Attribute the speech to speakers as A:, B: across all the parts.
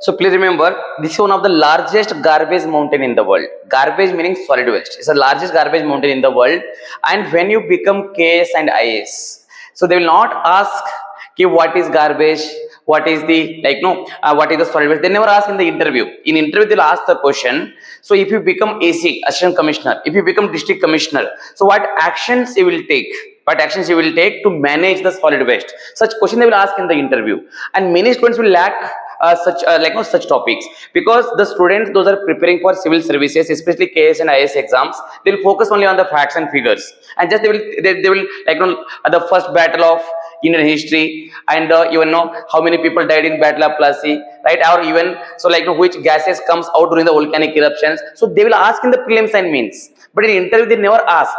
A: So please remember, this is one of the largest garbage mountain in the world. Garbage meaning solid waste. It's the largest garbage mountain in the world. And when you become KS and IAS, so they will not ask what is garbage, what is the what is the solid waste. They never ask in the interview. In interview they'll ask the question. So if you become AC, assistant commissioner, if you become district commissioner, so what actions you will take? What actions you will take to manage the solid waste? Such question they will ask in the interview, and many students will lack such topics, because the students those are preparing for civil services, especially KS and IAS exams, they will focus only on the facts and figures, and just they will the first battle of Indian history, and even know how many people died in Battle of Plassey, right? Or even so which gases comes out during the volcanic eruptions. So they will ask in the prelims and mains, but in interview they never ask.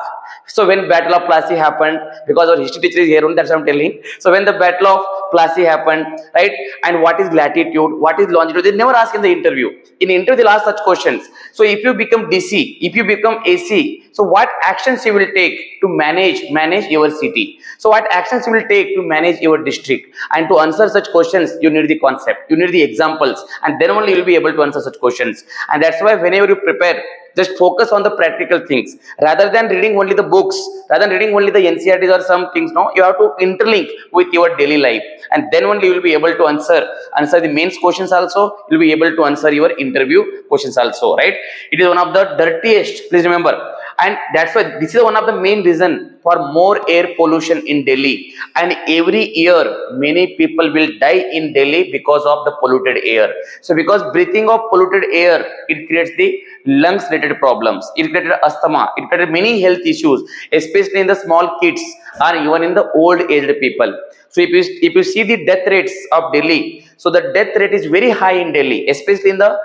A: So when Battle of Plassey happened, because our history teacher is here only, that's what I'm telling. So when the Battle of Plassey happened, right? And what is latitude, what is longitude? They never ask in the interview. In interview they'll ask such questions. So if you become DC, if you become AC, so what actions you will take to manage your city? So what actions you will take to manage your district? And to answer such questions, you need the concept, you need the examples, and then only you will be able to answer such questions. And that's why whenever you prepare, just focus on the practical things rather than reading only the books, rather than reading only the NCERTs or some things. No, you have to interlink with your daily life, and then only you will be able to answer the mains questions also. You will be able to answer your interview questions also, right? It is one of the dirtiest, please remember, and that's why this is one of the main reason for more air pollution in Delhi. And every year many people will die in Delhi because of the polluted air. So because breathing of polluted air, it creates the lungs related problems, it created asthma, it created many health issues, especially in the small kids or even in the old aged people. So if you see the death rates of Delhi, so the death rate is very high in Delhi, especially in the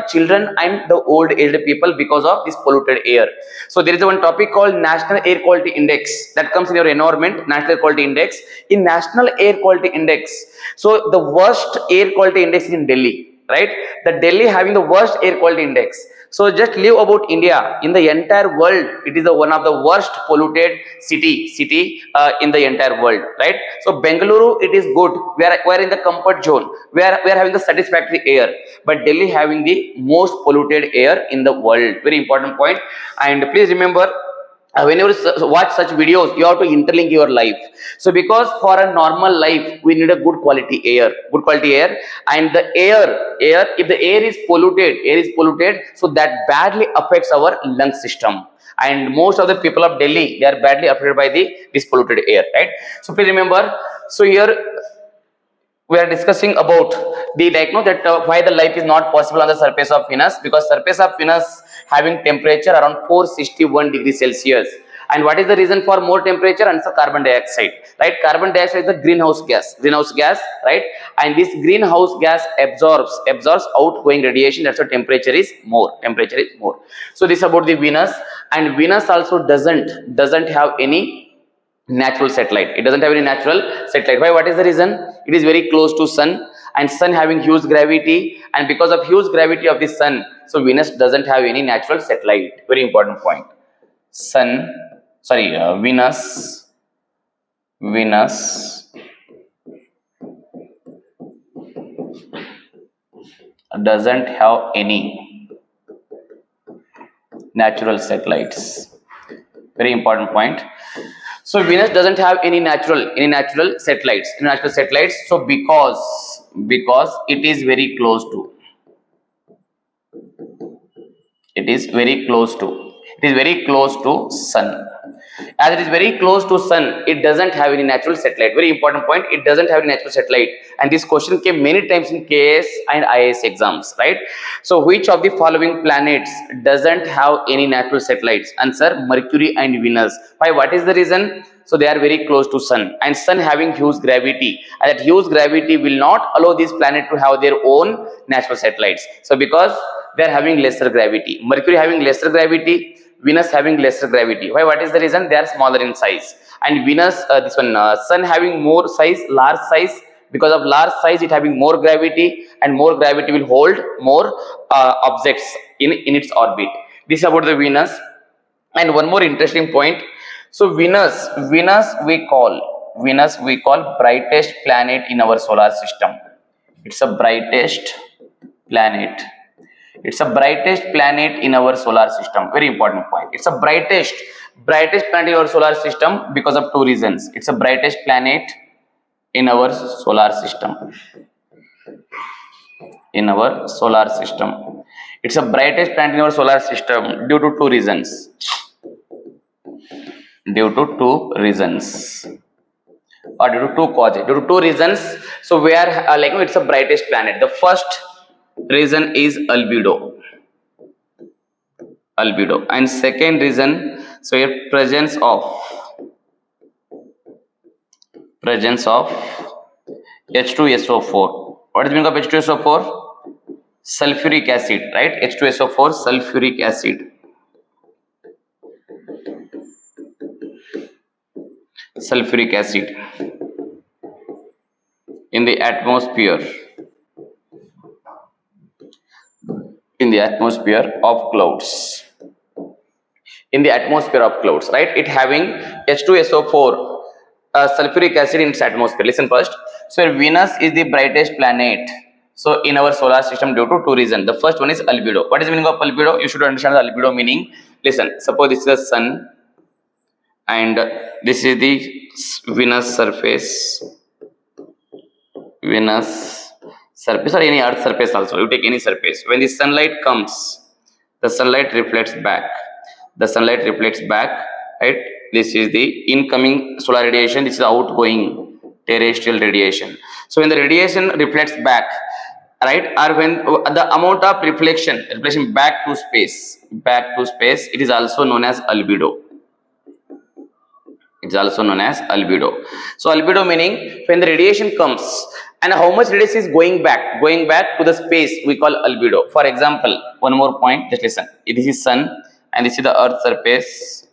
A: children and the old aged people, because of this polluted air. So there is one topic called National Air Quality Index that comes in your environment. National Air Quality Index. In National Air Quality Index, so the worst air quality index is in Delhi, right? The Delhi having the worst air quality index. So just leave about India. In the entire world, it is one of the worst polluted city in the entire world, right? So Bengaluru, it is good. We are in the comfort zone. We are having the satisfactory air. But Delhi having the most polluted air in the world. Very important point. And please remember, whenever you watch such videos, you have to interlink your life. So because for a normal life we need a good quality air, and the air, if the air is polluted, so that badly affects our lung system. And most of the people of Delhi, they are badly affected by this polluted air, right? So please remember, so here we are discussing about the why the life is not possible on the surface of Venus, because surface of Venus having temperature around 461 degrees Celsius. And what is the reason for more temperature? Answer: carbon dioxide, right? Carbon dioxide is the greenhouse gas, right? And this greenhouse gas absorbs outgoing radiation. That's why temperature is more. So this is about the Venus. And Venus also doesn't have any natural satellite. It doesn't have any natural satellite. Why? What is the reason? It is very close to sun, and sun having huge gravity, and because of huge gravity of the sun, so Venus doesn't have any natural satellite. Very important point. Venus doesn't have any natural satellites. Very important point. So Venus doesn't have any natural satellites. So because it is very close to sun. As it is very close to sun, it doesn't have any natural satellite. Very important point. It doesn't have any natural satellite. And this question came many times in KS and IAS exams, right? So which of the following planets doesn't have any natural satellites? Answer: Mercury and Venus. Why? What is the reason? So they are very close to sun, and sun having huge gravity, and that huge gravity will not allow this planet to have their own natural satellites. So because they are having lesser gravity, Mercury having lesser gravity, Venus having lesser gravity. Why? What is the reason? They are smaller in size. And Venus, sun having more size, large size. Because of large size, it having more gravity, and more gravity will hold more objects in its orbit. This is about the Venus. And one more interesting point. So Venus we call brightest planet in our solar system. It's a brightest planet. It's a brightest planet in our solar system. Very important point. It's a brightest planet in our solar system because of two reasons. It's a brightest planet in our solar system. In our solar system. It's a brightest planet in our solar system due to two reasons. Due to two reasons. Or due to two causes. Due to two reasons. So we are it's a brightest planet. The first reason is albedo. And second reason, so here presence of H2SO4. What is the meaning of H2SO4? Sulfuric acid, right? H2SO4, sulfuric acid. Sulfuric acid in the atmosphere. In the atmosphere of clouds. In the atmosphere of clouds, right? It having H2SO4, sulfuric acid in its atmosphere. Listen first. So Venus is the brightest planet. So in our solar system due to two reasons. The first one is albedo. What is the meaning of albedo? You should understand the albedo meaning. Listen. Suppose this is the sun, and this is the Venus surface. Venus surface or any earth surface also. You take any surface. When the sunlight comes, the sunlight reflects back. Right? This is the incoming solar radiation. This is the outgoing terrestrial radiation. So when the radiation reflects back, right, or when the amount of reflection back to space, it is also known as albedo. It's also known as albedo. So albedo meaning when the radiation comes and how much radiation is going back to the space, we call albedo. For example, one more point, just listen. This is sun and this is the earth surface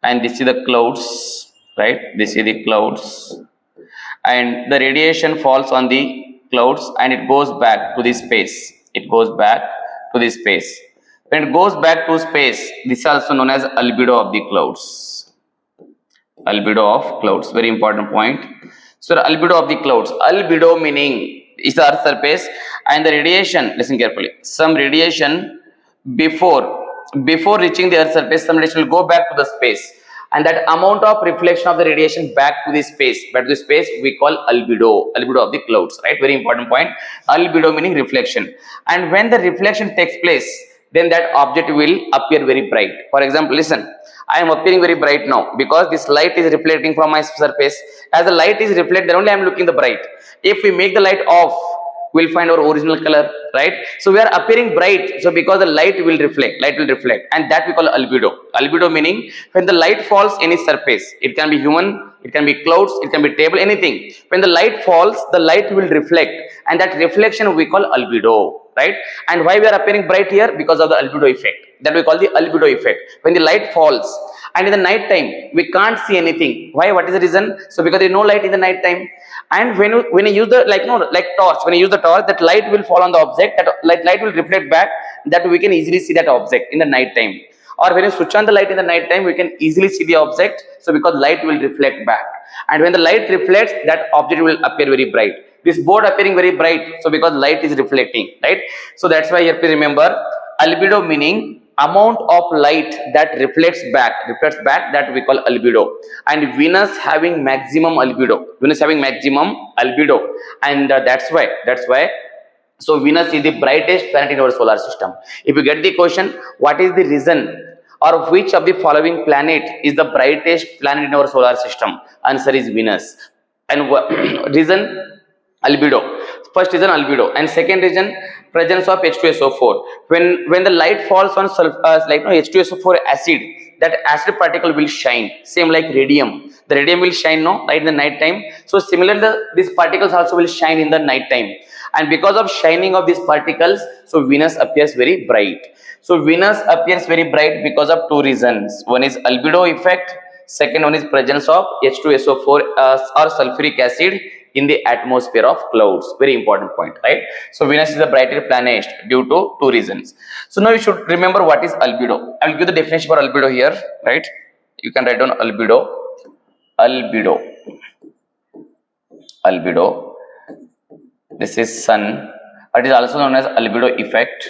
A: and this is the clouds, right? This is the clouds and the radiation falls on the clouds and it goes back to the space. When it goes back to space, this is also known as albedo of the clouds. Very important point. So the albedo of the clouds. Albedo meaning is the earth surface and the radiation, listen carefully, some radiation before reaching the earth surface, some radiation will go back to the space, and that amount of reflection of the radiation back to the space we call albedo of the clouds, right? Very important point. Albedo meaning reflection, and when the reflection takes place, then that object will appear very bright. For example, listen, I am appearing very bright now because this light is reflecting from my surface. As the light is reflected, then only I am looking the bright. If we make the light off, we will find our original color, right? So we are appearing bright, so because the light will reflect, and that we call albedo. Albedo meaning when the light falls any surface, it can be human, it can be clouds, it can be table, anything. When the light falls, the light will reflect, and that reflection we call albedo, right? And why we are appearing bright here? Because of the albedo effect, that we call the albedo effect. When the light falls and in the night time we can't see anything. Why? What is the reason? So because there is no light in the night time, and when you use the torch, when you use the torch, that light will fall on the object, that light will reflect back, that we can easily see that object in the night time. Or when you switch on the light in the night time, we can easily see the object, so because light will reflect back, and when the light reflects, that object will appear very bright. This board appearing very bright, so because light is reflecting, right? So that's why you have to remember albedo meaning amount of light that reflects back, that we call albedo. And Venus having maximum albedo, and that's why so Venus is the brightest planet in our solar system. If you get the question, what is the reason or which of the following planet is the brightest planet in our solar system? Answer is Venus. And reason? Albedo. First reason albedo, and second reason presence of H2SO4. When the light falls on H2SO4 acid, that acid particle will shine, same like radium. The radium will shine, no, right, in the night time. So similarly, these particles also will shine in the night time, and because of shining of these particles, so Venus appears very bright. So Venus appears very bright because of two reasons. One is albedo effect, second one is presence of H2SO4 or sulfuric acid in the atmosphere of clouds. Very important point, right? So Venus is the brighter planet due to two reasons. So now you should remember what is albedo. I will give the definition for albedo here, right? You can write down albedo. This is sun, It is also known as albedo effect.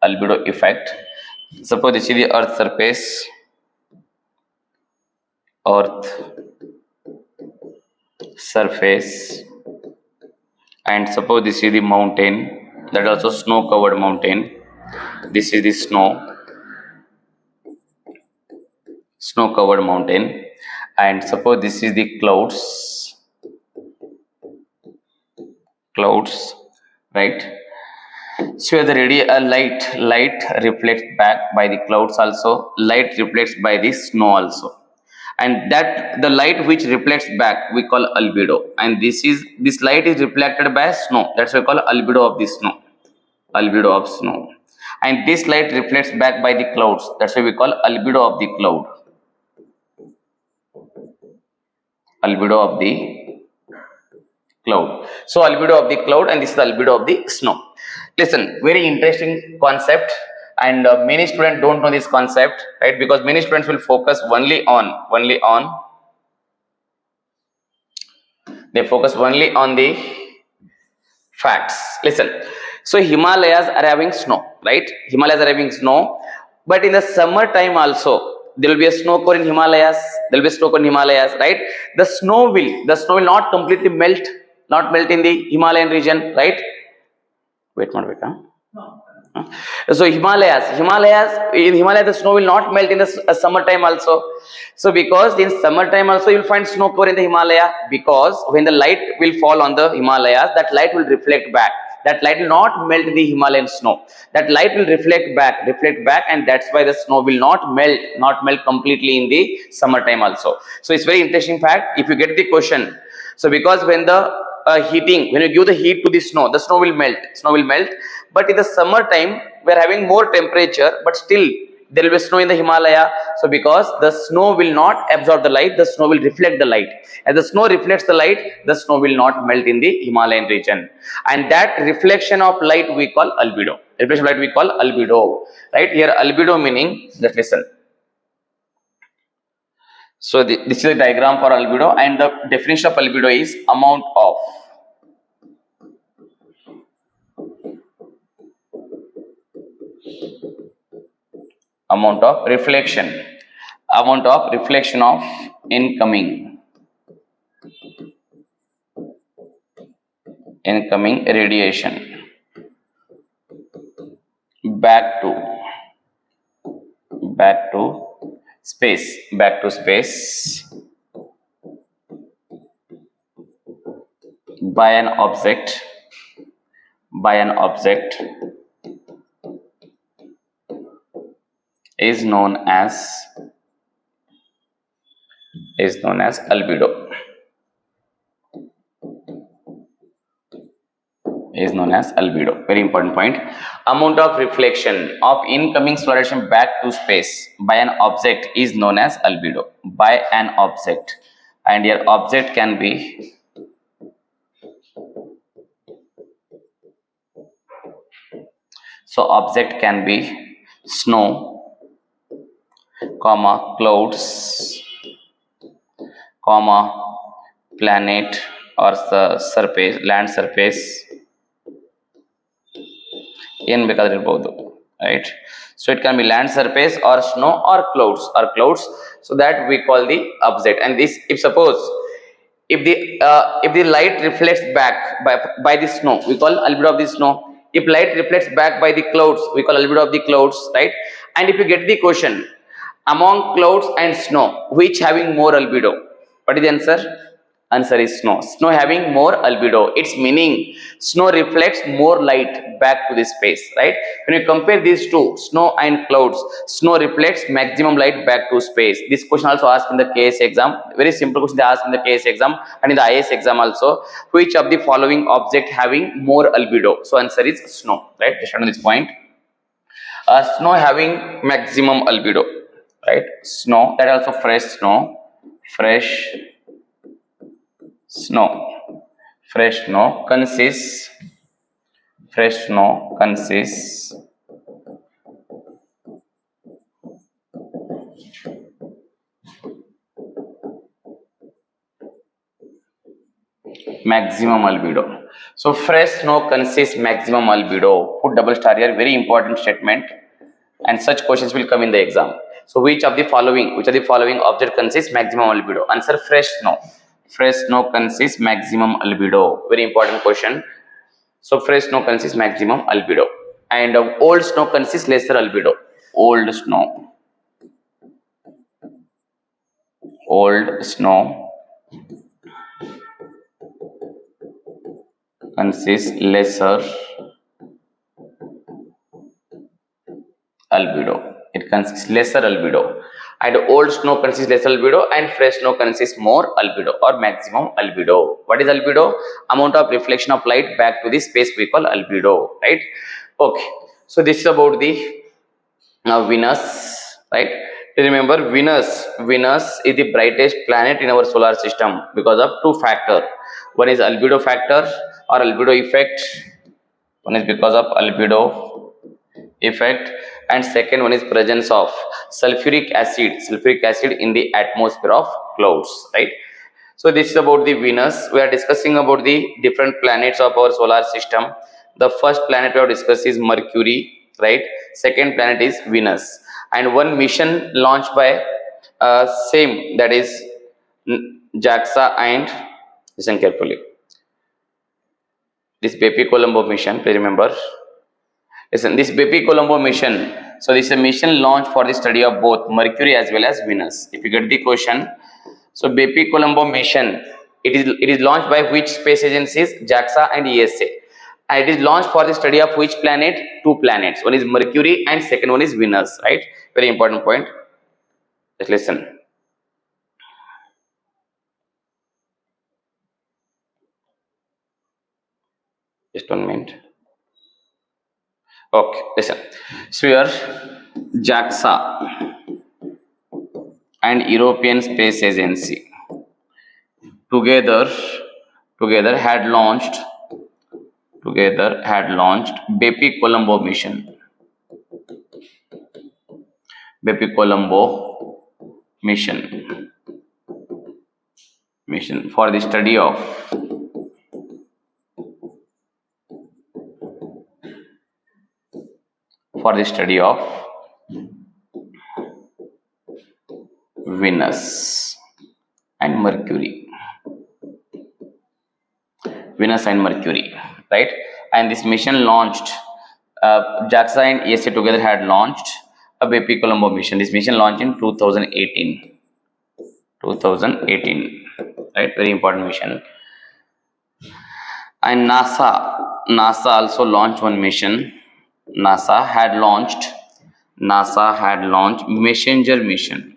A: Albedo effect. Suppose this is the Earth surface. Earth surface, and suppose this is the mountain, that also snow covered mountain. This is the snow covered mountain, and suppose this is the clouds, right? So the light reflects back by the clouds also, light reflects by the snow also, and that the light which reflects back we call albedo, and this light is reflected by snow, that's why we call albedo of the snow. Albedo of snow, and this light reflects back by the clouds, that's why we call albedo of the cloud. Albedo of the cloud. So albedo of the cloud, and this is the albedo of the snow. Listen, very interesting concept, and many students don't know this concept, right? Because many students will focus only on the facts. Listen, so Himalayas are having snow, right? Himalayas are having snow, but in the summer time also there will be a snow core in Himalayas. There will be a snow core in Himalayas, right? The snow will not completely melt, in the Himalayan region, right? Wait, so Himalayas, the snow will not melt in the summertime also. So because in summertime also you will find snow core in the Himalaya, because when the light will fall on the Himalayas, that light will reflect back. That light will not melt the Himalayan snow. That light will reflect back, and that's why the snow will not melt completely in the summertime also. So it's very interesting fact. If you get the question, so because when the when you give the heat to the snow will melt. But in the summer time, we are having more temperature, but still there will be snow in the Himalaya. So because the snow will not absorb the light, the snow will reflect the light. As the snow reflects the light, the snow will not melt in the Himalayan region. And that reflection of light we call albedo. Reflection of light we call albedo. Right? Here albedo meaning, just listen. So this is the diagram for albedo, and the definition of albedo is amount of reflection of incoming radiation back to space by an object is known as albedo. Very important point. Amount of reflection of incoming solar radiation back to space by an object is known as albedo. By an object, and your object can be object can be snow, clouds, planet or the land surface. N ಬೇಕಾದಿರಬಹುದು, right? So it can be land surface or snow or clouds. So that we call the object. And this, if suppose if the light reflects back by the snow, we call albedo of the snow. If light reflects back by the clouds, we call albedo of the clouds, right? And if you get the question, among clouds and snow, which having more albedo? What is the answer? Answer is snow. Snow having more albedo. Its meaning, snow reflects more light back to the space, right? When you compare these two, snow and clouds, snow reflects maximum light back to space. This question also asked in the KS exam. Very simple question they asked in the KS exam and in the IAS exam also. Which of the following object having more albedo? So answer is snow, right? Just on this point. Snow having maximum albedo, right? Snow, that also fresh snow consists maximum albedo. So fresh snow consists maximum albedo. Put double star here, very important statement, and such questions will come in the exam. So which of the following object consists maximum albedo? Answer fresh snow. Fresh snow consists maximum albedo. Very important question. So fresh snow consists maximum albedo, and old snow consists lesser albedo. Old snow consists lesser albedo. It consists lesser albedo, and old snow consists lesser albedo, and fresh snow consists more albedo or maximum albedo. What is albedo? Amount of reflection of light back to the space we call albedo, right? Okay, so this is about the Venus, right? Remember, Venus is the brightest planet in our solar system because of two factors. One is albedo factor or albedo effect. One is because of albedo effect, and second one is presence of sulfuric acid in the atmosphere of clouds, right? So this is about the Venus. We are discussing about the different planets of our solar system. The first planet we have discussed is Mercury, right? Second planet is Venus, and one mission launched by same, that is JAXA, and listen carefully, this Bepi Colombo mission, please remember. Listen, this Bepi Colombo mission, so this is a mission launched for the study of both Mercury as well as Venus. If you get the question, so Bepi Colombo mission, it is launched by which space agencies? JAXA and ESA. And it is launched for the study of which planet? Two planets. One is Mercury and second one is Venus, right? Very important point. Just listen. Just 1 minute. Okay, listen. So here JAXA and European Space Agency together had launched Bepi Colombo mission. Bepi Colombo mission for the study of Venus and Mercury, right? And this mission launched, JAXA and ESA together had launched a Bepi Colombo mission. This mission launched in 2018, right? Very important mission. And NASA also launched one mission. NASA had launched messenger mission.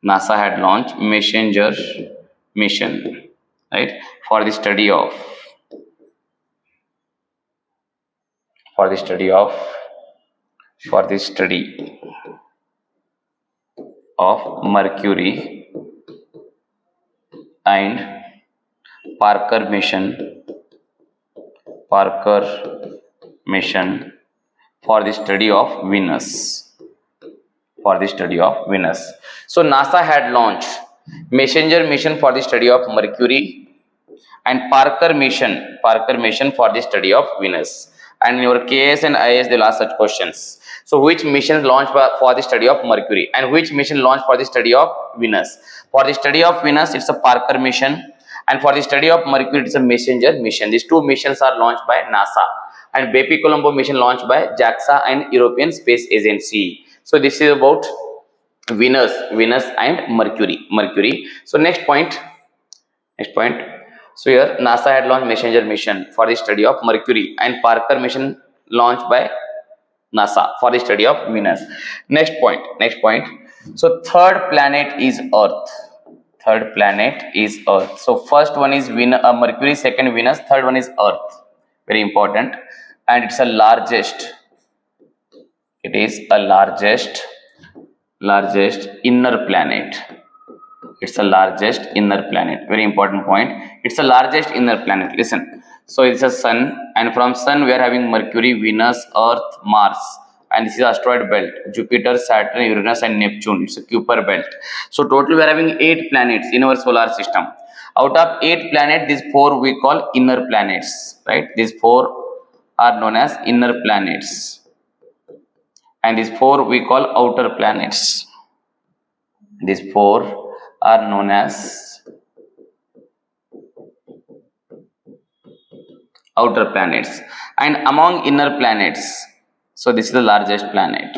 A: NASA had launched messenger mission, right, for the study of Mercury, and Parker mission for the study of Venus. So NASA had launched messenger mission for the study of Mercury and Parker mission for the study of Venus. And in your KS and IAS they will ask such questions. So which mission launched for the study of Mercury and which mission launched for the study of Venus? For the study of Venus it's a Parker mission, and for the study of Mercury it's a messenger mission. These two missions are launched by NASA, and Bepi Colombo mission launched by JAXA and European Space Agency. So this is about Venus and Mercury. So next point. So here NASA had launched messenger mission for the study of Mercury and Parker mission launched by NASA for the study of Venus. Next point. So third planet is Earth. So first one is Mercury, second Venus, third one is Earth. Very important, and it's the largest. It is a largest inner planet. It's the largest inner planet. Very important point. It's the largest inner planet. Listen. So it's a sun, and from sun we are having Mercury, Venus, Earth, Mars, and this is asteroid belt: Jupiter, Saturn, Uranus, and Neptune. It's a Kuiper belt. So total we are having 8 planets in our solar system. Out of 8 planets, these 4 we call inner planets, right? These 4 are known as inner planets, and these 4 we call outer planets. These 4 are known as outer planets. And among inner planets, so this is the largest planet.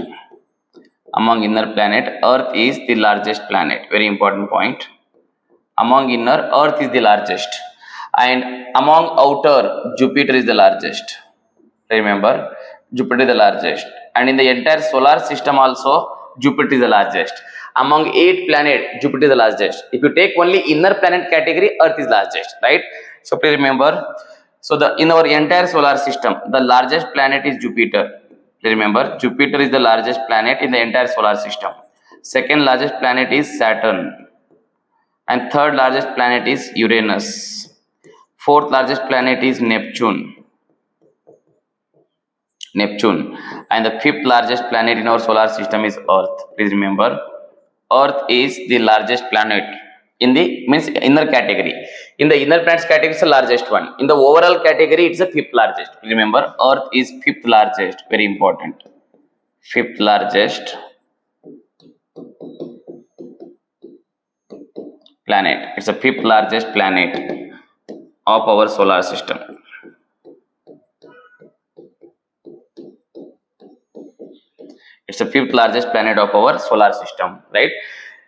A: Among inner planet, Earth is the largest planet. Very important point. Among inner, Earth is the largest, and among outer, Jupiter is the largest. Remember, Jupiter is the largest, and in the entire solar system also, Jupiter is the largest. Among 8 planets, Jupiter is the largest. If you take only inner planet category, Earth is largest, right? So please remember. So in our entire solar system, the largest planet is Jupiter. Remember, Jupiter is the largest planet in the entire solar system. Second largest planet is Saturn. And third largest planet is Uranus. Fourth largest planet is Neptune. And the fifth largest planet in our solar system is Earth. Please remember, Earth is the largest planet in the inner category. In the inner planets category, it's the largest one. In the overall category, it's the fifth largest. Please remember, Earth is fifth largest. Very important. Fifth largest planet. It's the fifth largest planet of our solar system. It's the fifth largest planet of our solar system, right?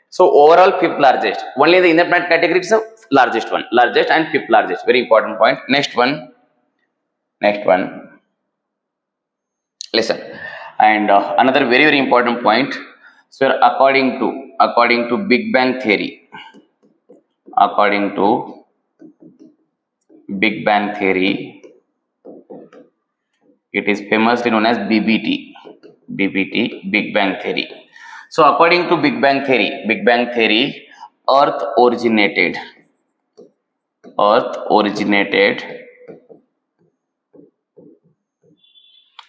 A: So overall fifth largest. Only the inner planet category is the largest one. Largest and fifth largest. Very important point. Next one. Listen. And another very, very important point. So according to Big Bang theory, it is famously known as BBT, Big Bang theory. So according to Big Bang theory, Earth originated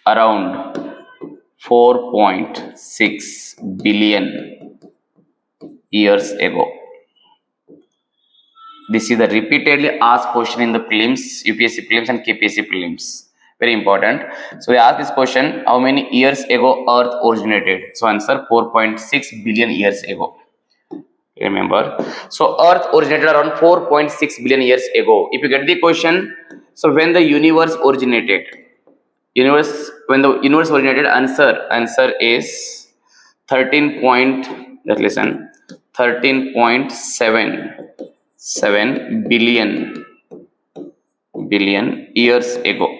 A: around 4.6 billion years ago. This is the repeatedly asked question in the prelims, UPSC prelims and KPSC prelims. Very important. So we ask this question: how many years ago Earth originated? So answer: 4.6 billion years ago. Remember, so Earth originated around 4.6 billion years ago. If you get the question, so when the universe originated, when the universe originated, answer is 13.7 billion years ago.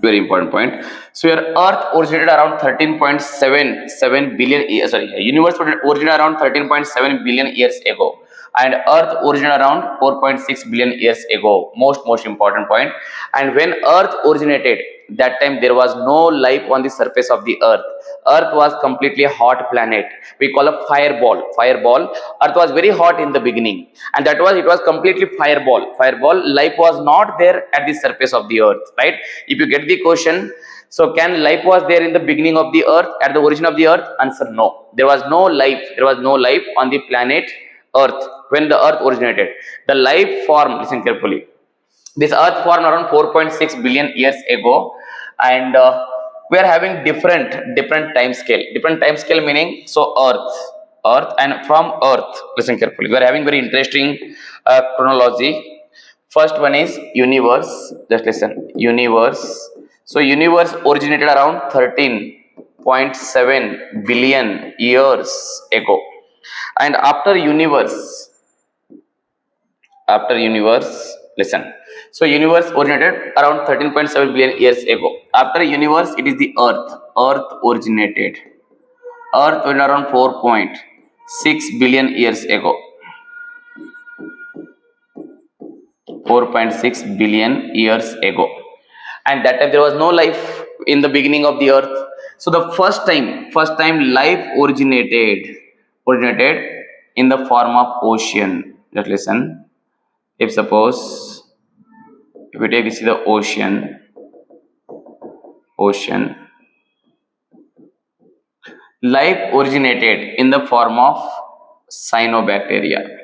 A: Very important point. So your Earth originated around 13.77 billion years. Universe originated around 13.7 billion years ago, and Earth originated around 4.6 billion years ago. Most important point. And when Earth originated, that time there was no life on the surface of the Earth. Earth was completely hot planet. We call a fireball. Earth was very hot in the beginning, and it was completely fireball. Life was not there at the surface of the Earth, right? If you get the question, so can life was there in the beginning of the Earth, at the origin of the Earth? Answer: no. There was no life. On the planet Earth when the Earth originated. The life formed, listen carefully, this Earth formed around 4.6 billion years ago, and we are having different time scale meaning, so Earth, and from Earth, listen carefully, we are having very interesting chronology. First one is universe. Just listen, universe. So universe originated around 13.7 billion years ago, and after universe, listen. So universe originated around 13.7 billion years ago. After universe, it is the Earth. Earth originated around 4.6 billion years ago. 4.6 billion years ago. And that time there was no life in the beginning of the Earth. So the first time life originated in the form of ocean. Just listen. If we take this is the ocean, ocean. Life originated in the form of cyanobacteria.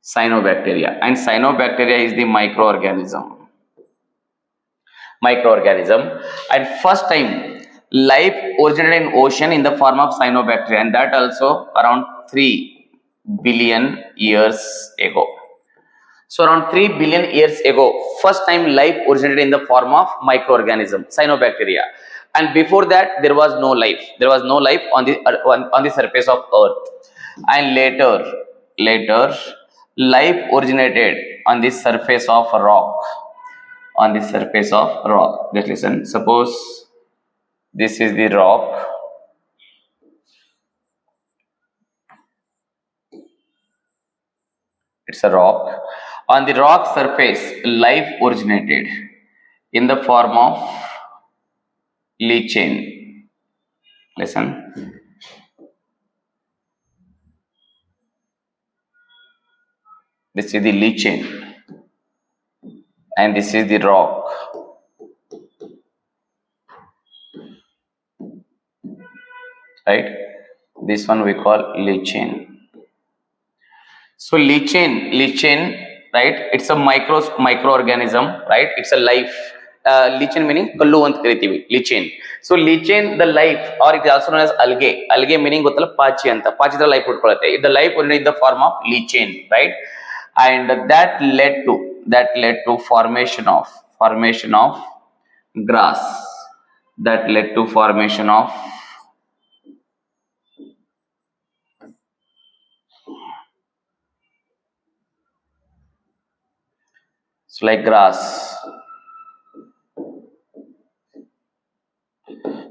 A: Cyanobacteria, and cyanobacteria is the microorganism, and first time life originated in ocean in the form of cyanobacteria, and that also around 3 billion years ago. So around 3 billion years ago, first time life originated in the form of microorganism, cyanobacteria, and before that there was no life. There was no life on the surface of earth, and later life originated on the surface of rock. On the surface of rock, just listen. Suppose this is the rock. It's a rock. On the rock surface, life originated in the form of lichen. Listen. This is the lichen, and this is the rock. Right? This one we call lichen. So lichen, right? It's a microorganism, right? It's a life. Lichen meaning kallu ant kariತೀವಿ, lichen. So lichen, the life, or it is also known as algae. Algae meaning ಗೊತ್ತಲ್ಲ ಪಾಚಿ ಅಂತ. ಪಾಚಿದ life ಹುಡ್ಕೊಳ್ಳುತ್ತೆ. The life originated in the form of lichen, right? And that led to formation of grass. That led to formation of like grass.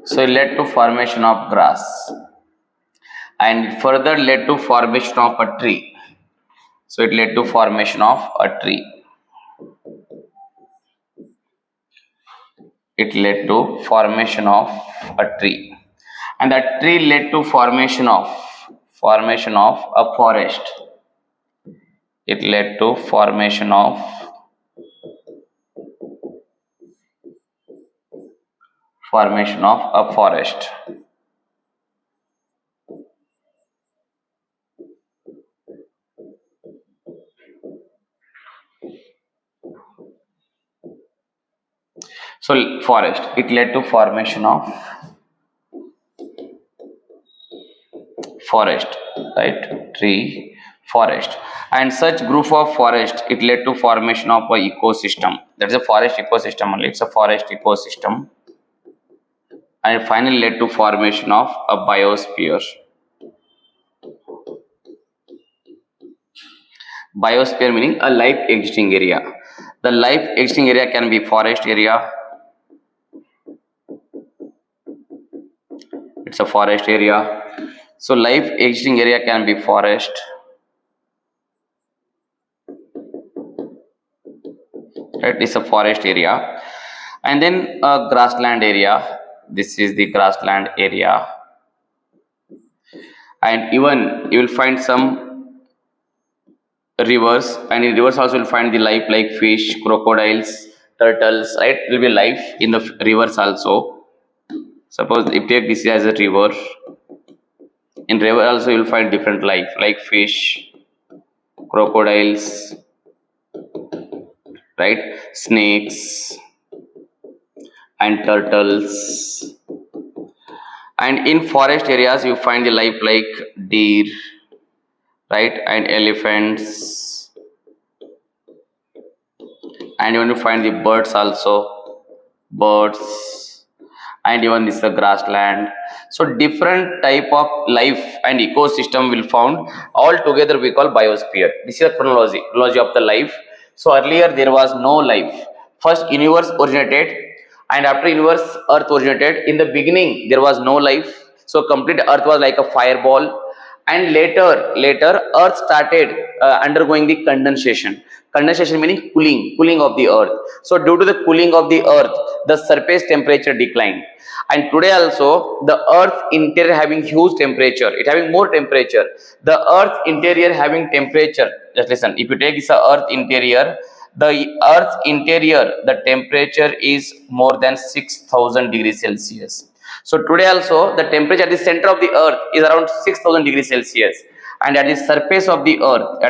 A: So it led to formation of grass, and it further led to formation of a tree. So it led to formation of a tree. It led to formation of a tree, and that tree led to formation of a forest. It led to formation of a forest. So forest, it led to formation of forest, right? Tree, forest, and such group of forest, it led to formation of a ecosystem. That is a forest ecosystem only. It's a forest ecosystem, and it finally led to formation of a biosphere. Biosphere meaning a life existing area. The life existing area can be forest area. It's a forest area. So life existing area can be forest. Right? It's a forest area. And then a grassland area. This is the grassland area. And even you will find some rivers, and in rivers also you will find the life like fish, crocodiles, turtles, right? There will be life in the rivers also. Suppose if take this as a river, in river also you will find different life like fish, crocodiles, right? Snakes and turtles. And in forest areas you find the life like deer, right? And elephants, and even you find the birds also, and even this is the grassland. So different type of life and ecosystem will found. All together we call biosphere. This is the chronology of the life. So earlier there was no life. First universe originated, and after universe earth originated. In the beginning there was no life, so complete earth was like a fireball, and later earth started undergoing the condensation meaning cooling of the earth. So due to the cooling of the earth, the surface temperature declined, and today also the earth interior having huge temperature, it having more temperature. The earth interior having temperature, just listen, if you take this earth interior, The Earth's interior, the temperature is more than 6,000 degrees Celsius. So today also the temperature at the center of the Earth is around 6,000 degrees Celsius, and at the surface of the Earth,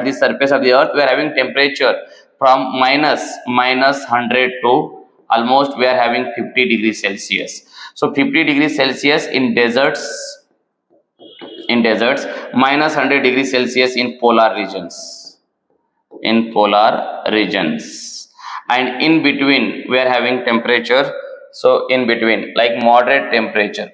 A: we are having temperature from minus 100 to almost we are having 50 degrees Celsius. So 50 degrees Celsius in deserts, minus 100 degrees Celsius in polar regions, and in between we are having temperature. So in between, like moderate temperature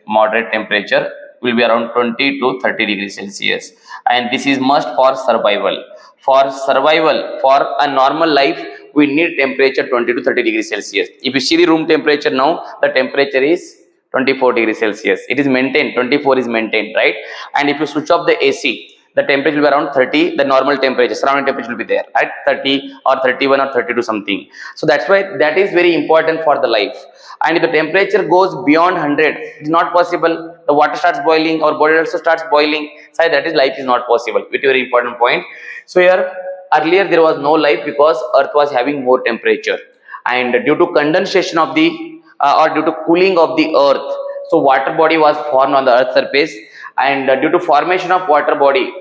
A: will be around 20 to 30 degrees Celsius, and this is must for survival. For a normal life, we need temperature 20 to 30 degrees Celsius. If you see the room temperature now, the temperature is 24 degrees Celsius. It is maintained, 24 is maintained, right? And if you switch off the AC, the temperature will be around 30, the normal temperature, surrounding temperature will be there at 30 or 31 or 32 something. So that's why that is very important for the life. And if the temperature goes beyond 100, it's not possible. The water starts boiling, our body also starts boiling. So that is life is not possible. Which is a very important point. So here, earlier there was no life because Earth was having more temperature. And due to condensation of the or due to cooling of the Earth, so water body was formed on the Earth's surface, and due to formation of water body,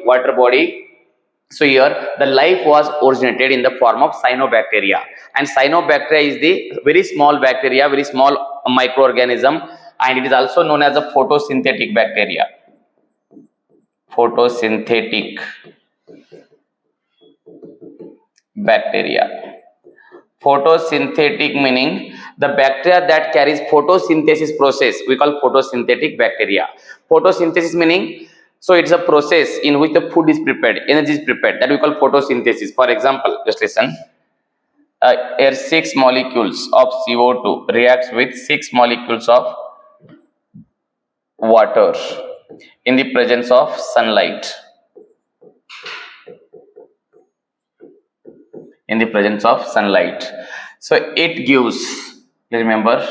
A: so here the life was originated in the form of cyanobacteria, and cyanobacteria is the very small bacteria, very small microorganism, and it is also known as a photosynthetic bacteria. Photosynthetic meaning the bacteria that carries photosynthesis process, we call photosynthetic bacteria. Photosynthesis meaning, so it's a process in which the food is prepared, energy is prepared, that we call photosynthesis. For example, just listen. Here 6 molecules of CO2 reacts with 6 molecules of water in the presence of sunlight. So it gives, remember,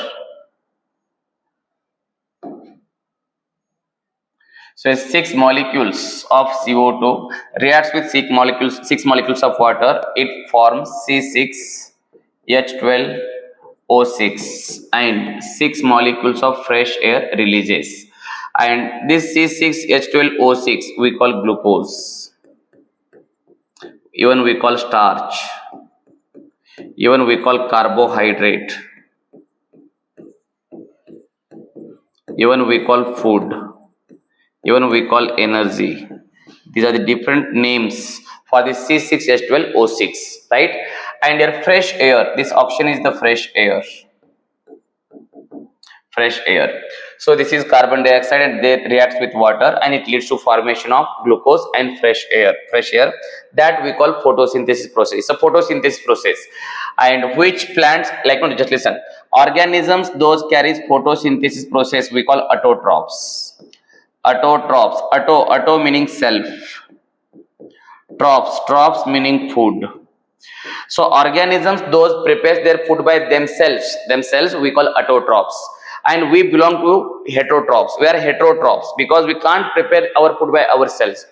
A: so 6 molecules of CO2 reacts with 6 molecules of water. It forms C6H12O6, and 6 molecules of fresh air releases. And this C6H12O6 we call glucose. Even we call starch. Even we call carbohydrate. Even we call food. Even we call energy. These are the different names for the C6H12O6, right? And your fresh air, this option is the fresh air. So this is carbon dioxide, and they reacts with water, and it leads to formation of glucose and fresh air. That we call photosynthesis process. It's a photosynthesis process. And which plants, like, no, just listen, organisms those carries photosynthesis process we call autotrophs. Auto meaning self, trophs meaning food. So organisms those prepares their food by themselves we call autotrophs, and we belong to heterotrophs. We are heterotrophs because we can't prepare our food by ourselves.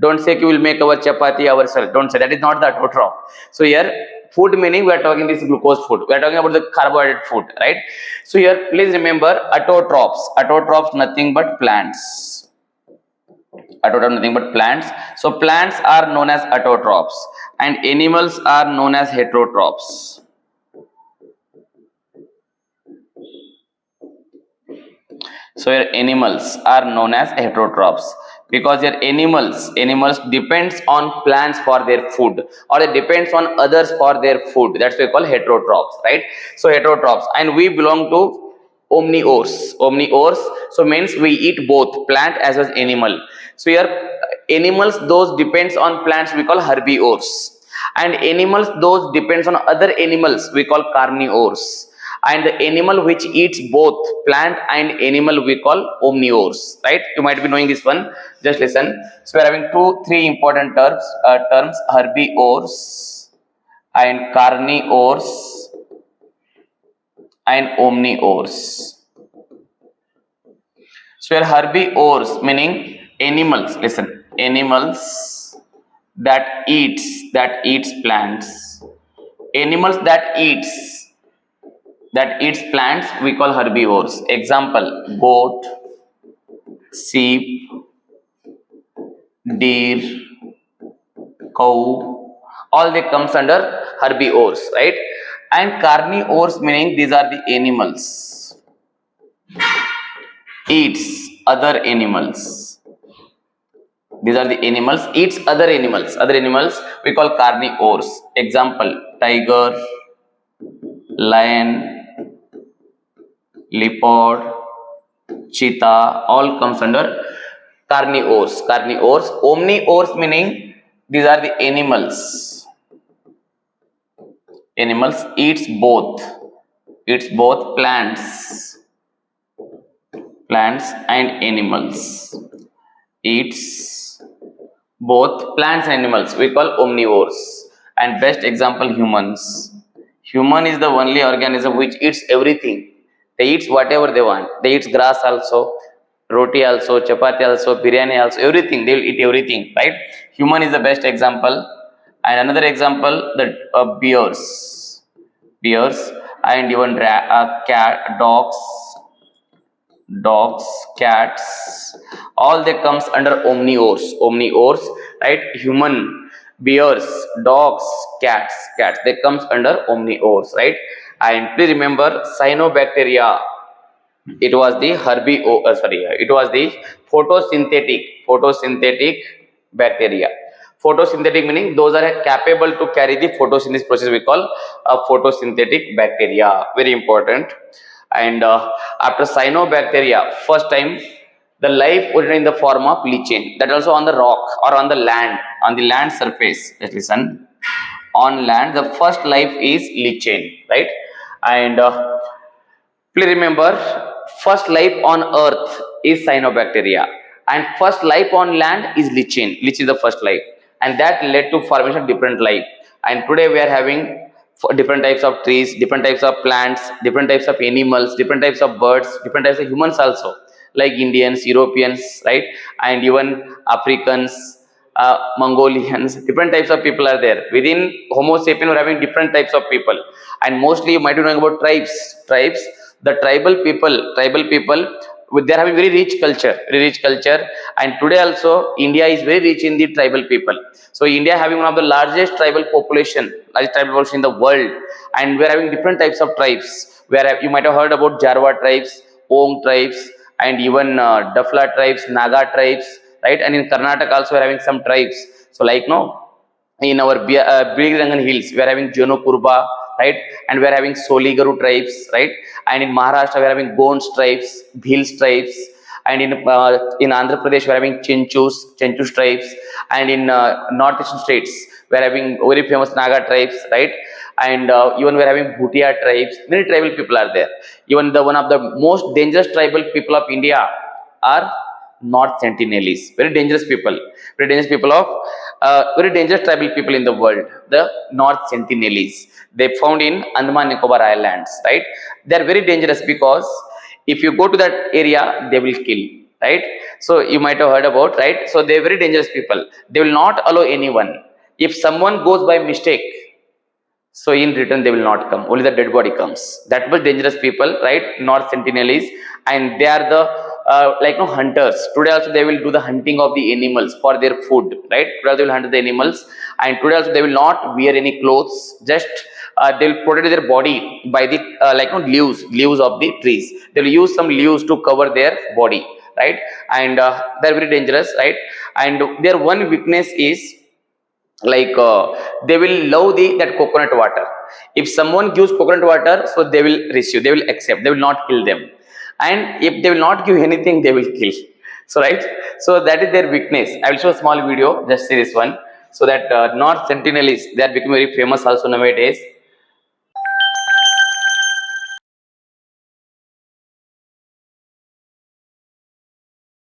A: Don't say we will make our chapati ourselves. Don't say that, is not the autotroph. So here food meaning we are talking this glucose food. We are talking about the carbohydrate food, right? So here please remember autotrophs nothing but plants. So plants are known as autotrophs, and animals are known as heterotrophs. So your animals are known as heterotrophs because your animals depends on plants for their food, or they depends on others for their food. That's why we call heterotrophs, right? So heterotrophs, and we belong to omnivores. So means we eat both plant as well as animal. So here animals those depends on plants we call herbivores, and animals those depends on other animals we call carnivores, and the animal which eats both plant and animal we call omnivores, right? You might be knowing this one, just listen. So we are having three important terms, herbivores and carnivores and omnivores. So here herbivores meaning animals, listen, animals that eats plants, Animals that eats plants we call herbivores. Example: goat, sheep, deer, cow, all they comes under herbivores, right? And carnivores meaning these are the animals eats other animals. These are the animals eats other animals. Other animals we call carnivores. Example: tiger, lion, leopard, cheetah, all comes under carnivores. Carnivores. Omnivores meaning these are the animals. Animals eats both plants and animals. Eats both plants and animals. We call omnivores. And best example, humans. Human is the only organism which eats everything. They eat whatever they want. They eat grass also, roti also, chapati also, biryani also, everything. They will eat everything, right? Human is the best example. And another example, the bears, and even dogs, cats, all they comes under omnivores, right? Human, bears, dogs, cats, they comes under omnivores, right? And please remember, cyanobacteria, it was the it was the photosynthetic bacteria. Photosynthetic meaning those are capable to carry the photosynthesis process, we call photosynthetic bacteria. Very important. And after cyanobacteria, first time the life originated in the form of lichen, that also on the rock or on the land surface. Just listen, on land the first life is lichen, right? And please remember, first life on earth is cyanobacteria, and first life on land is lichen. Lichen is the first life, and that led to formation of different life. And today we are having different types of trees, different types of plants, different types of animals, different types of birds, different types of humans also, like Indians, Europeans, right? And even Africans, Mongolians, different types of people are there. Within Homo sapien, we're having different types of people, and mostly you might be knowing about tribes. The tribal people, they're having very rich culture, and today also India is very rich in the tribal people. So India having one of the largest tribal population in the world, and we're having different types of tribes. Where you might have heard about Jarwa tribes, Ong tribes, and even Dafla tribes, Naga tribes, right? And in Karnataka also we're having some tribes. So like no, in our Bilirangan hills we are having Jono Kurba, right? And we are having Soligaru tribes, right? And in Maharashtra we are having Gonds tribes, Bhils tribes, and in Andhra Pradesh we are having Chenchus tribes, and in northeastern states we are having very famous Naga tribes, right? And even we are having Bhutia tribes. Many tribal people are there. Even one of the most dangerous tribal people of India are North Sentinelese. Very dangerous people, very dangerous tribal people in the world, the North Sentinelese. They found in Andaman Nicobar Islands, right? They are very dangerous because if you go to that area, they will kill, right? So you might have heard about, right? So they are very dangerous people. They will not allow anyone. If someone goes by mistake, so in return they will not come. Only the dead body comes. That was dangerous people, right? North Sentinelese, and they are the hunters. Today also they will do the hunting of the animals for their food, right? Today they will hunt the animals, and today also they will not wear any clothes. Just they will protect their body by the leaves of the trees. They will use some leaves to cover their body, right? And they are very dangerous, right? And their one weakness is they will love that coconut water. If someone gives coconut water, so they will receive, they will accept, they will not kill them. And if they will not give anything, they will kill. So right, so that is their weakness. I will show a small video, just see this one. So that North Sentinelese, they are becoming very famous also nowadays.